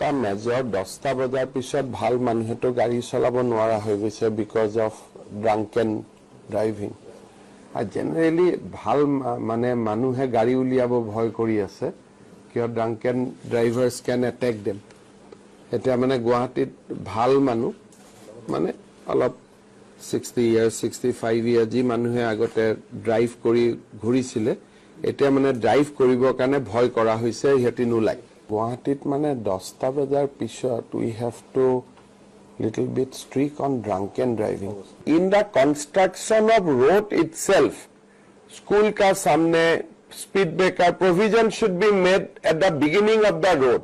এটা মেজৰ 10টা বজাৰ পিছত ভাল মানুহেতো গাড়ী চলাব নোৱাৰা হৈ গৈছে বিকজ অফ ড্ৰাংকেন ড্ৰাইভিং আৰু জেনেৰেলি ভাল মানে মানুহে গাড়ী উলিয়াব ভয় কৰি আছে কিয় ড্ৰাংকেন ড্ৰাইভাৰ্স ক্যান অ্যাটাক দেম এটা মানে গুৱাহাটীত ভাল মানুহ মানে অলপ 60 ইয়াৰ্স 65 ইয়াৰ্স যি মানুহে আগতে ড্ৰাইভ কৰি ঘূৰিছিলে এটা মানে ড্ৰাইভ কৰিবৰ কাৰণে ভয় কৰা হৈছে হেতি নুলাই গুৱাহাটীত মানে 10টা বজাৰ পিছত we have to little bit strict on drunken driving in the construction of road itself school ka samne speed breaker provision should be made at the beginning of the road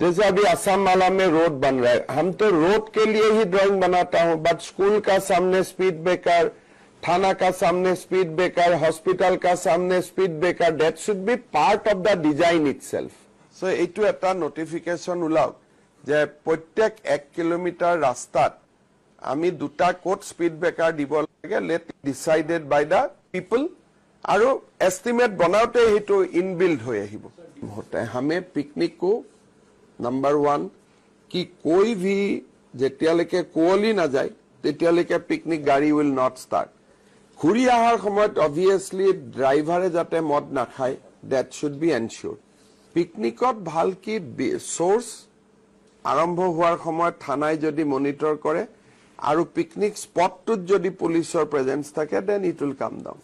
जैसे अभी असम माला में रोड बन रहा है हम तो road के लिए ही drawing बनाता हूं बट स्कूल का सामने स्पीड ब्रेकर थाना का सामने स्पीड ब्रेकर हॉस्पिटल का सामने speed breaker that should be part of the design itself so एटू एटा नोटिफिकेशन उलाउ जे प्रत्येक 1 किलोमीटर रास्तात आमी दुटा कोड स्पीड ब्रेकर দিব লাগে let decided by the people আৰু एस्टिमेट बनाउते हेतु इनबिल्ड হৈ আহিব होता है हमें पिकनिक को नंबर 1 कि कोई भी जेतियालेके कोली ना जाए तेतियालेके पिकनिक गाड़ी विल नॉट स्टार्ट घुरी आहार সময়ত obviously ड्राइभारे जाते मद ना खाय दैट शुड बी एनश्योर्ड पिकनिकत ভাল কি সোর্স আরম্ভ হোৱাৰ সময়ত থানাই যদি মনিটৰ কৰে আৰু পিকনিক স্পটটোত যদি পুলিশৰ প্ৰেজেন্স থাকে then it will come down